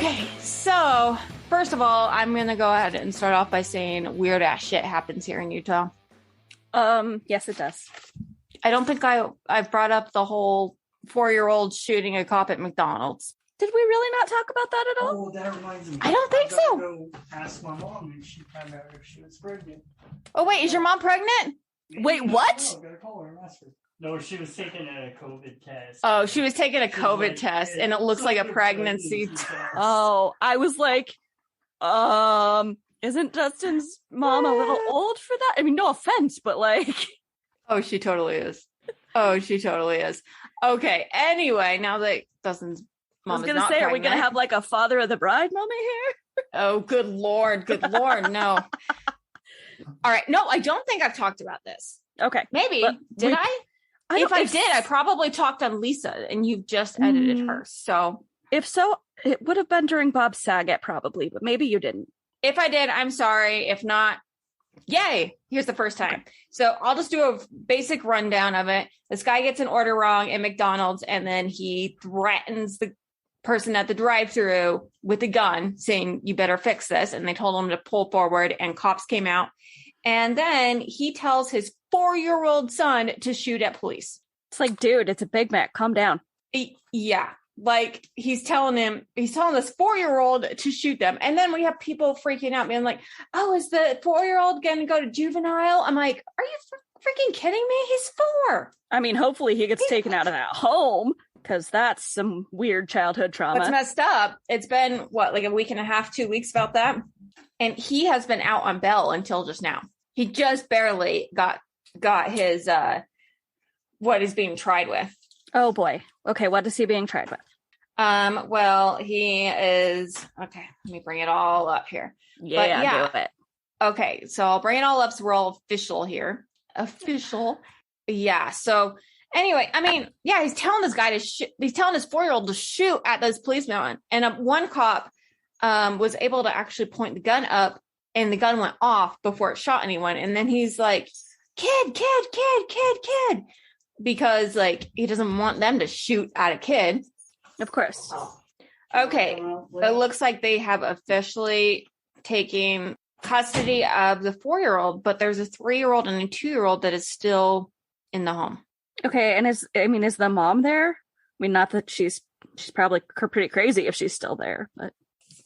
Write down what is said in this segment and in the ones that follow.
Okay, so first of all, I'm going to go ahead and start off by saying weird ass shit happens here in Utah. Yes, it does. I don't think I've brought up the whole 4-year-old shooting a cop at McDonald's. Did we really not talk about that at all? Oh, that reminds me. I don't think so. Go ask my mom, and she found out if she was pregnant. Oh, wait, is your mom pregnant? Wait, what? I gotta call her and ask her. No, she was taking a COVID test. Oh, she was taking a COVID test, and it looks like a pregnancy test. Oh, I was like, isn't Dustin's mom a little old for that? I mean, no offense, but like... Oh, she totally is. Oh, she totally is. Okay, anyway, now that Dustin's mom is not pregnant... are we going to have like a father of the bride moment here? Oh, good Lord, no. All right, no, I don't think I've talked about this. Okay. Maybe. Did I? If I did, I probably talked on Lisa, and you've just edited her. So if so, it would have been during Bob Saget probably, but maybe you didn't. If I did, I'm sorry. If not, yay! Here's the first time. Okay. So I'll just do a basic rundown of it. This guy gets an order wrong at McDonald's, and then he threatens the person at the drive-thru with a gun, saying, "You better fix this." And they told him to pull forward, and cops came out. And then he tells his 4-year-old son to shoot at police. It's like, dude, it's a Big Mac. Calm down. Yeah. Like he's telling this 4-year-old to shoot them. And then we have people freaking out, being like, oh, is the 4-year-old going to go to juvenile? I'm like, are you freaking kidding me? He's 4. I mean, hopefully he gets taken out of that home, because that's some weird childhood trauma. That's messed up. It's been like a week and a half, 2 weeks about that. And he has been out on bail until just now. He just barely got his, what he's being tried with. Oh boy. Okay. What is he being tried with? Well, he is, okay, let me bring it all up here. Yeah, do it. Okay. So I'll bring it all up so we're all official here. Official. Yeah. So anyway, I mean, yeah, he's telling this guy he's telling his 4-year-old to shoot at this policeman. And one cop was able to actually point the gun up, and the gun went off before it shot anyone. And then he's like, kid, because like he doesn't want them to shoot at a kid. Of course. Okay. It looks like they have officially taken custody of the 4-year-old, but there's a 3-year-old and a 2-year-old that is still in the home. Okay. And is the mom there? I mean, not that she's probably pretty crazy if she's still there, but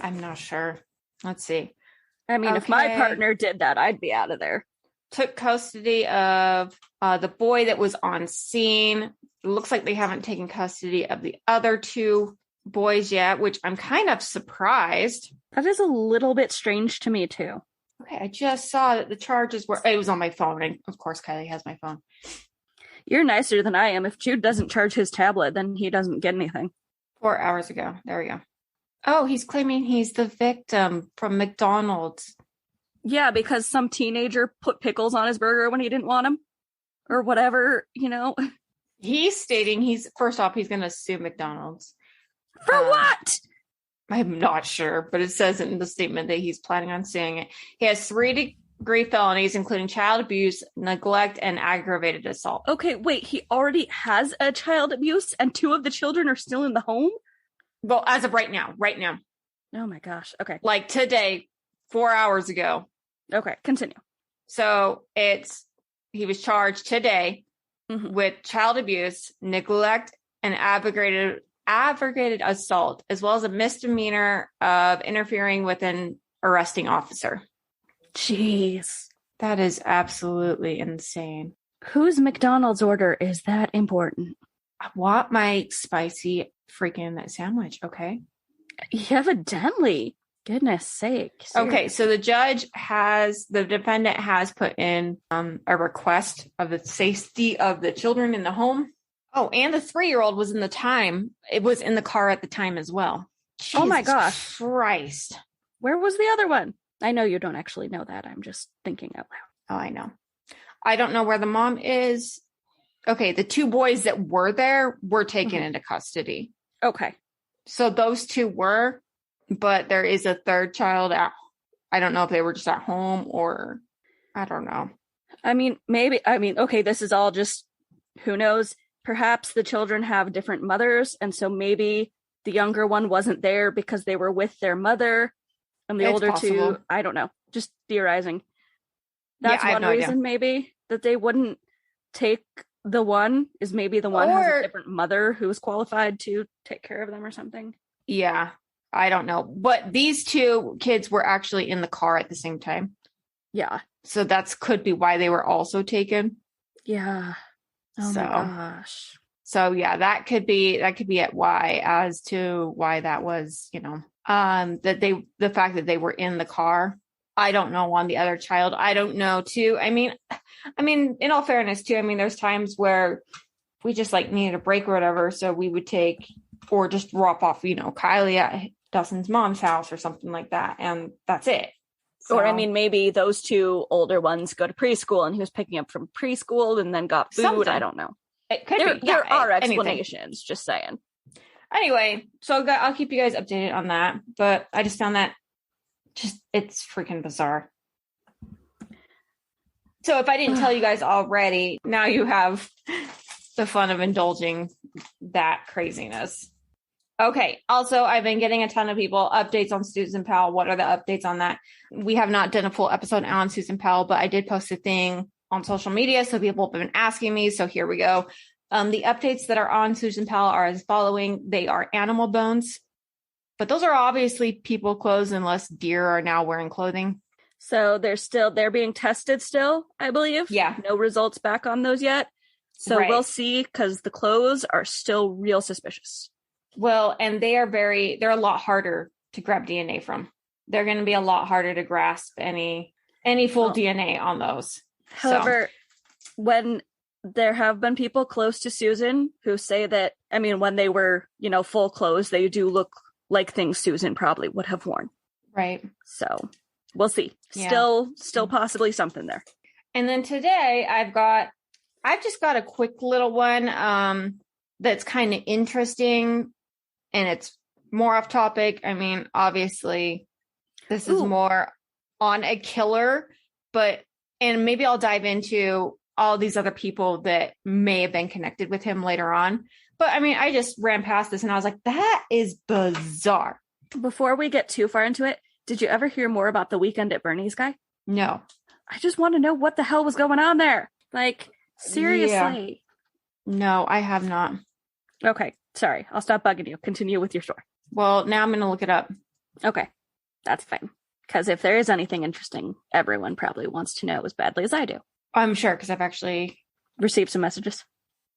I'm not sure. Let's see. I mean, if my partner did that, I'd be out of there. Took custody of the boy that was on scene. It looks like they haven't taken custody of the other 2 boys yet, which I'm kind of surprised. That is a little bit strange to me, too. Okay, I just saw that the charges were... It was on my phone, and of course, Kylie has my phone. You're nicer than I am. If Jude doesn't charge his tablet, then he doesn't get anything. 4 hours ago. There we go. Oh, he's claiming he's the victim from McDonald's. Yeah, because some teenager put pickles on his burger when he didn't want them. Or whatever, He's stating he's going to sue McDonald's. For what? I'm not sure, but it says in the statement that he's planning on suing it. He has 3-degree felonies, including child abuse, neglect, and aggravated assault. Okay, wait, he already has a child abuse and 2 of the children are still in the home? Well, as of right now. Oh my gosh. Okay. Like today, 4 hours ago. Okay, continue. So he was charged today with child abuse, neglect, and aggravated assault, as well as a misdemeanor of interfering with an arresting officer. Jeez. That is absolutely insane. Whose McDonald's order is that important? I want my spicy freaking sandwich, okay? Evidently. Goodness sake. Seriously. Okay, so the defendant has put in a request of the safety of the children in the home. Oh, and the 3-year-old was in the car at the time as well. Jesus oh my gosh. Christ. Where was the other one? I know you don't actually know that. I'm just thinking out loud. Oh, I know. I don't know where the mom is. Okay, the 2 boys that were there were taken into custody. Okay. So those 2 were, but there is a 3rd child I don't know if they were just at home or I don't know. Okay, this is all just, who knows? Perhaps the children have different mothers, and so maybe the younger one wasn't there because they were with their mother, and the It's older possible. two, I don't know, just theorizing. That's I have one no idea. reason maybe that they wouldn't take the one, is maybe the one has a different mother who is qualified to take care of them or something. Yeah, I don't know. But these two kids were actually in the car at the same time. Yeah. So could be why they were also taken. Yeah. Oh So- my gosh. So yeah, that could be at why, as to why that was, the fact that they were in the car. I don't know on the other child. I don't know too. I mean, in all fairness too, there's times where we just like needed a break or whatever. So we would take or just drop off, Kylie at Dustin's mom's house or something like that. And that's it. So, Or maybe those two older ones go to preschool and he was picking up from preschool and then got food. Something. I don't know. it could be. There are anything. explanations, just saying. Anyway, so I'll keep you guys updated on that. But I just found that it's freaking bizarre. So if I didn't tell you guys already, now you have the fun of indulging that craziness. Okay. Also, I've been getting a ton of people updates on Susan Powell. What are the updates on that? We have not done a full episode on Susan Powell, but I did post a thing on social media. So people have been asking me. So here we go. The updates that are on Susan Powell are as following. They are animal bones, but those are obviously people clothes unless deer are now wearing clothing. So they're being tested still, I believe. Yeah. No results back on those yet. So Right. We'll see, because the clothes are still real suspicious. Well, and they're a lot harder to grab DNA from. They're going to be a lot harder to grasp any full DNA on those. However, when there have been people close to Susan who say that, when they were, full clothes, they do look like things Susan probably would have worn. Right. So we'll see. Yeah. Still possibly something there. And then today I've just got a quick little one that's kind of interesting, and it's more off topic. Obviously this is more on a killer, and maybe I'll dive into all these other people that may have been connected with him later on. But I just ran past this and I was like, that is bizarre. Before we get too far into it, did you ever hear more about the Weekend at Bernie's guy? No. I just want to know what the hell was going on there. Like, seriously. Yeah. No, I have not. Okay. Sorry. I'll stop bugging you. Continue with your story. Well, now I'm going to look it up. Okay. That's fine. Because if there is anything interesting, everyone probably wants to know as badly as I do. I'm sure, because I've actually received some messages.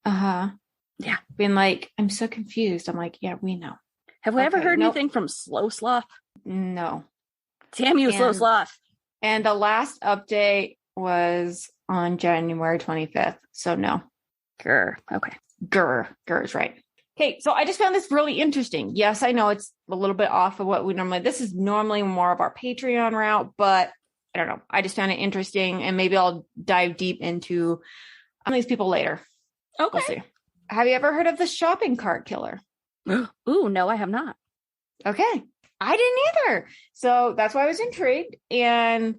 Yeah. Been like, I'm so confused. I'm like, yeah, we know. Have we ever heard anything from Slow Sloth? No. Damn you, Slow Sloth. And the last update was on January 25th. So no. Grr. Okay. Grr is right. Okay, so I just found this really interesting. Yes, I know it's a little bit off of what we normally, this is normally more of our Patreon route, but I don't know. I just found it interesting, and maybe I'll dive deep into these people later. Okay. We'll see. Have you ever heard of the shopping cart killer? Ooh, no, I have not. Okay. I didn't either. So that's why I was intrigued. And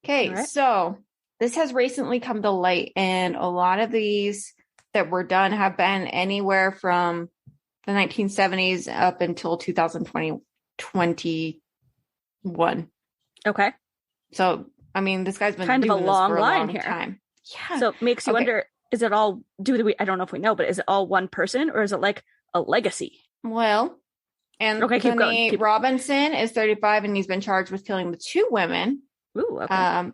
okay, right. So this has recently come to light, and a lot of these that were done have been anywhere from the 1970s up until 2021. Okay. So, this guy's been kind of doing a long this for line a long here. time. Yeah. So it makes you wonder, is it all, I don't know if we know, but is it all one person, or is it like a legacy? Well, and keep going. Robinson is 35, and he's been charged with killing the two women. Ooh, okay.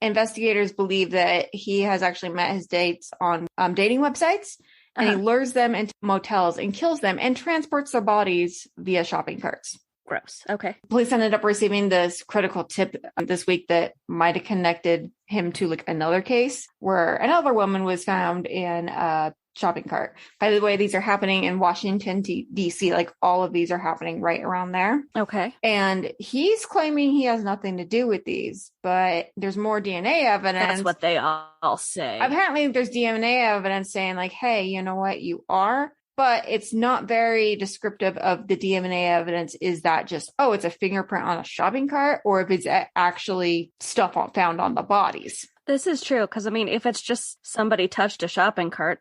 Investigators believe that he has actually met his dates on dating websites, and he lures them into motels and kills them and transports their bodies via shopping carts. Gross. Okay. Police ended up receiving this critical tip this week that might have connected him to another case where another woman was found in a shopping cart. By the way, these are happening in Washington, D.C. All of these are happening right around there. Okay. And he's claiming he has nothing to do with these, but there's more DNA evidence. That's what they all say. Apparently there's DNA evidence saying hey, you know what, you are. But it's not very descriptive of the DNA evidence. Is that just, it's a fingerprint on a shopping cart, or if it's actually stuff found on the bodies? This is true. Because, if it's just somebody touched a shopping cart,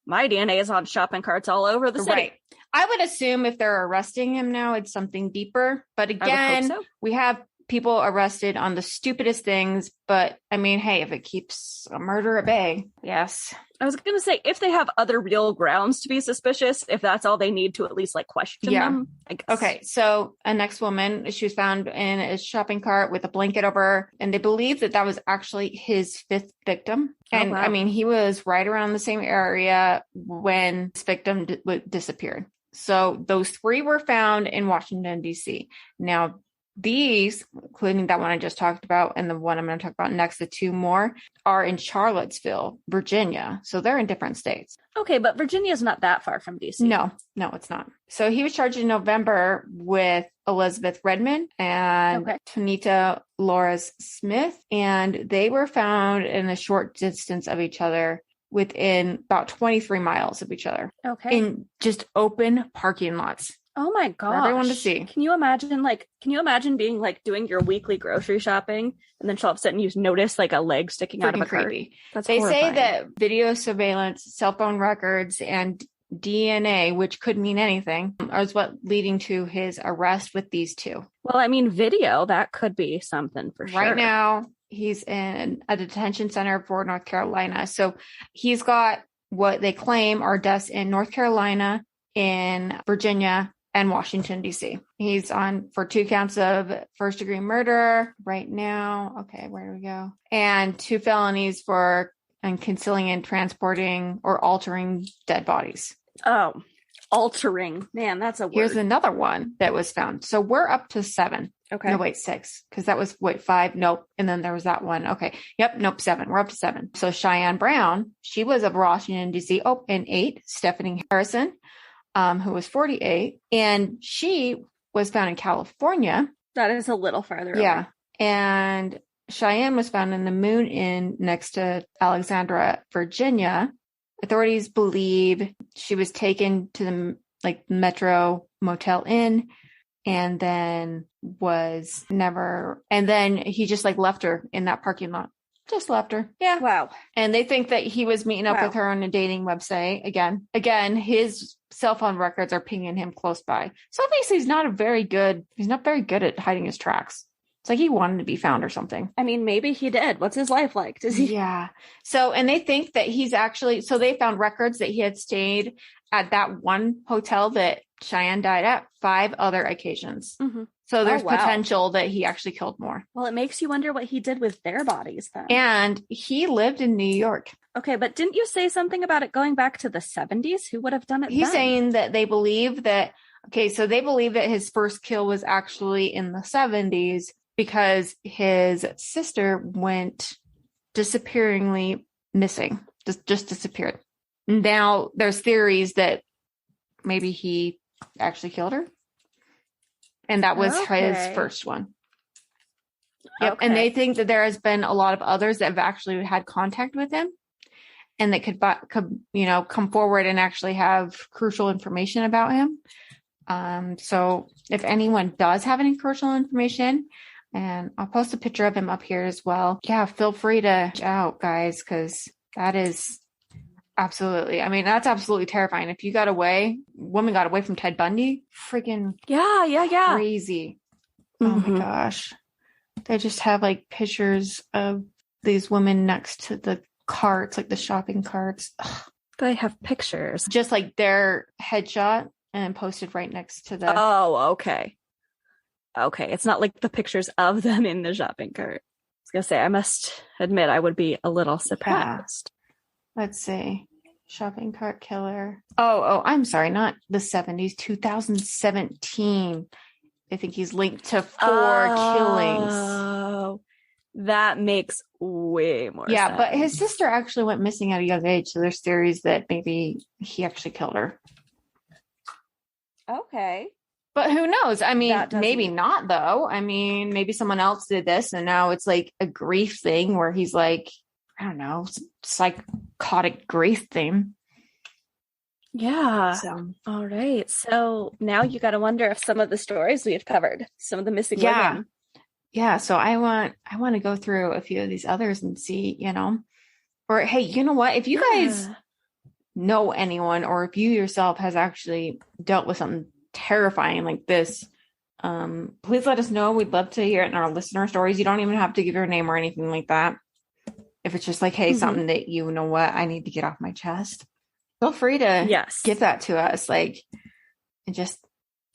my DNA is on shopping carts all over the city. Right. I would assume if they're arresting him now, it's something deeper. But again, so. we have people arrested on the stupidest things. But I mean, hey, if it keeps a murder at bay, yes. I was going to say, if they have other real grounds to be suspicious, if that's all they need to at least like question them, I guess. Okay, so a next woman, she was found in a shopping cart with a blanket over her, and they believe that was actually his fifth victim. And wow. I mean, he was right around the same area when this victim disappeared. So those 3 were found in Washington, D.C. Now, these, including that one I just talked about and the one I'm going to talk about next, the 2 more, are in Charlottesville, Virginia. So they're in different states. Okay, but Virginia's not that far from DC. No, it's not. So he was charged in November with Elizabeth Redmond and Tonita Loris Smith, and they were found in a short distance of each other within about 23 miles of each other. Okay. In just open parking lots. Oh my gosh. For everyone to see. Can you imagine being like doing your weekly grocery shopping and then all of a sudden you notice like a leg sticking out of a creepy. That's They horrifying. say that video surveillance, cell phone records, and DNA, which could mean anything, is what leading to his arrest with these 2. Well, I mean, video, that could be something for sure. Right now, he's in a detention center for North Carolina. So he's got what they claim are deaths in North Carolina, in Virginia, and Washington, D.C. He's on for 2 counts of first-degree murder right now. Okay, where do we go? And 2 felonies for concealing and transporting or altering dead bodies. Oh, altering. Man, that's a word. Here's another one that was found. So we're up to 7. Okay. No, wait, 6. Because that was, 5? Nope. And then there was that one. Okay. Yep. Nope. 7. We're up to 7. So Cheyenne Brown, she was of Washington, D.C. Oh, and 8. Stephanie Harrison, who was 48. And she was found in California. That is a little farther Yeah. away. And Cheyenne was found in the Moon Inn next to Alexandria, Virginia. Authorities believe she was taken to the Metro Motel Inn and then was never, and then he just left her in that parking lot. Just left her. Yeah. Wow. And they think that he was meeting up with her on a dating website. Again, his cell phone records are pinging him close by. So obviously he's not very good at hiding his tracks. It's like he wanted to be found or something. I mean, maybe he did. What's his life like? Does he? Yeah. So, and they think that he's actually, so they found records that he had stayed at that one hotel that Cheyenne died at 5 other occasions. Mm-hmm. So there's potential that he actually killed more. Well, it makes you wonder what he did with their bodies then. And he lived in New York. Okay, but didn't you say something about it going back to the 70s? Who would have done it He's then? saying that they believe that, so they believe that his first kill was actually in the 70s because his sister went disappearingly missing, just disappeared. Now there's theories that maybe he actually killed her. And that was his first one. Yep. Okay. And they think that there has been a lot of others that have actually had contact with him and that could come forward and actually have crucial information about him. So if anyone does have any crucial information, and I'll post a picture of him up here as well. Yeah, feel free to reach out, guys, because that is absolutely, that's absolutely terrifying. If you woman got away from Ted Bundy, freaking yeah. crazy. Mm-hmm. Oh my gosh. They just have pictures of these women next to the carts, the shopping carts. Ugh. They have pictures. Just their headshot and posted right next to the... Oh, okay. Okay, it's not the pictures of them in the shopping cart. I was going to say, I must admit, I would be a little surprised. Yeah. Let's see. Shopping cart killer. Oh, I'm sorry. Not the 70s, 2017. I think he's linked to 4 killings. Oh, that makes way more sense. Yeah, but his sister actually went missing at a young age. So there's theories that maybe he actually killed her. Okay. But who knows? Maybe not, though. Maybe someone else did this and now it's a grief thing where he's I don't know, psychotic grief thing. Yeah. So. All right. So now you got to wonder if some of the stories we've covered, some of the missing women. Yeah. So I want to go through a few of these others and see, or hey, you know what? If you guys know anyone, or if you yourself has actually dealt with something terrifying like this, please let us know. We'd love to hear it in our listener stories. You don't even have to give your name or anything like that. If it's just like, hey, something that you know what, I need to get off my chest, feel free to give that to us. Like, and just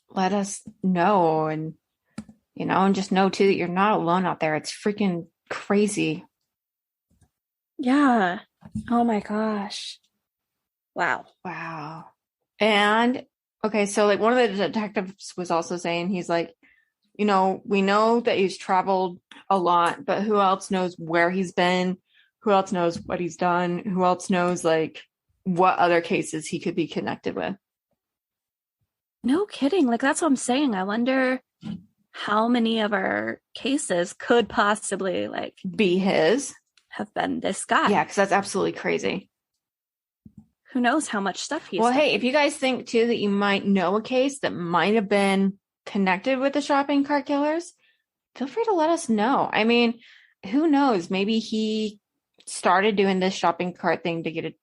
let us know. And, you know, and just know too that you're not alone out there. It's freaking crazy. Yeah. Oh my gosh. Wow. And okay, so like one of the detectives was also saying, he's like, you know, we know that he's traveled a lot, but who else knows where he's been? Who else knows what he's done? Who else knows like what other cases he could be connected with? No kidding. Like, that's what I'm saying. I wonder how many of our cases could possibly like be his, have been this guy. Yeah, because that's absolutely crazy. Who knows how much stuff he's Well, done. hey, if you guys think too that you might know a case that might have been connected with the shopping cart killers, feel free to let us know. I mean, who knows? Maybe he started doing this shopping cart thing to get it,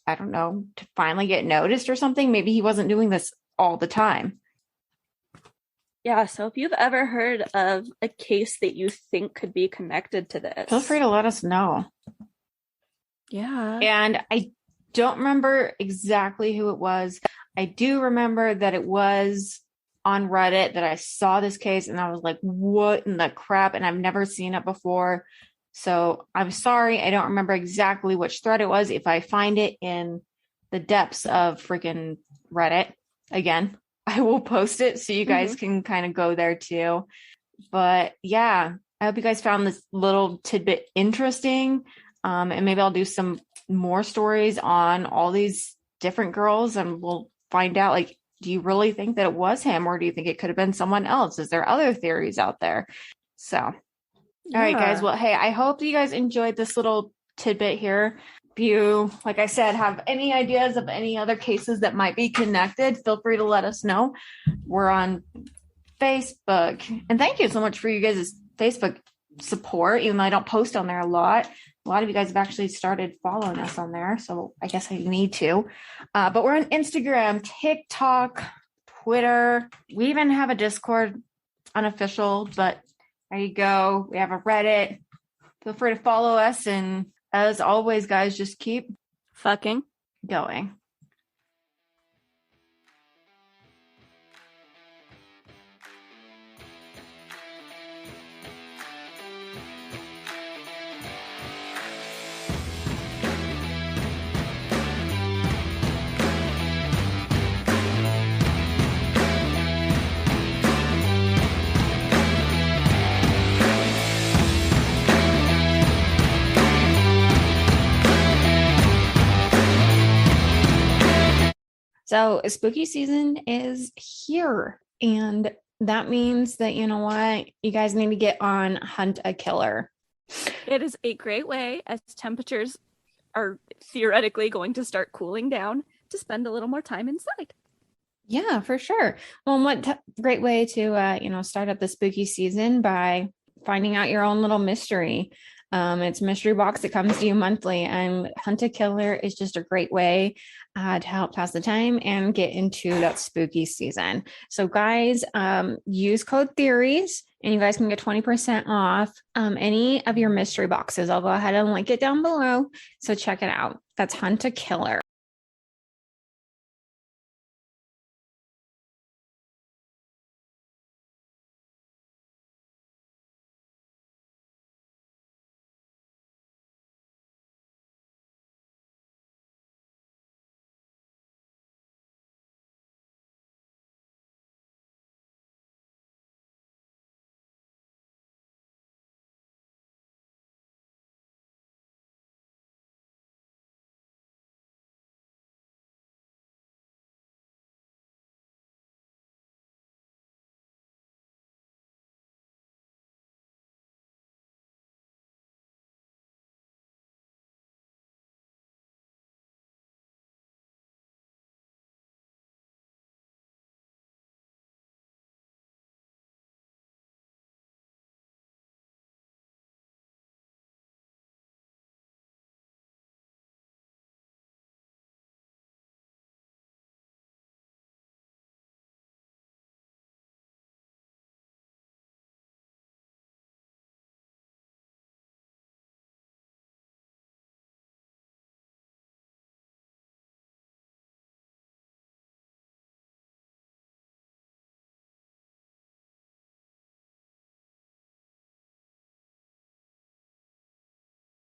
I don't know, to finally get noticed or something. Maybe he wasn't doing this all the time. Yeah, so if you've ever heard of a case that you think could be connected to this, feel free to let us know. Yeah. And I don't remember exactly who it was. I do remember that it was on Reddit that I saw this case and I was like, what in the crap? And I've never seen it before. So I'm sorry. I don't remember exactly which thread it was. If I find it in the depths of freaking Reddit again, I will post it so you guys can kind of go there too. But yeah, I hope you guys found this little tidbit interesting. And maybe I'll do some more stories on all these different girls and we'll find out, like, do you really think that it was him or do you think it could have been someone else? Is there other theories out there? So, all right, guys. Well, hey, I hope you guys enjoyed this little tidbit here. If you, like I said, have any ideas of any other cases that might be connected, feel free to let us know. We're on Facebook. And thank you so much for you guys' Facebook support, even though I don't post on there a lot. A lot of you guys have actually started following us on there, so I guess I need to. But we're on Instagram, TikTok, Twitter. We even have a Discord, unofficial, but there you go. We have a Reddit. Feel free to follow us. And as always, guys, just keep fucking going. So spooky season is here, and that means that, you know what, you guys need to get on Hunt a Killer. It is a great way, as temperatures are theoretically going to start cooling down, to spend a little more time inside. Yeah, for sure. Well, what great way to, start up the spooky season by finding out your own little mystery. It's a mystery box that comes to you monthly, and Hunt a Killer is just a great way to help pass the time and get into that spooky season. So guys, use code theories and you guys can get 20% off any of your mystery boxes. I'll go ahead and link it down below. So check it out. That's Hunt a Killer.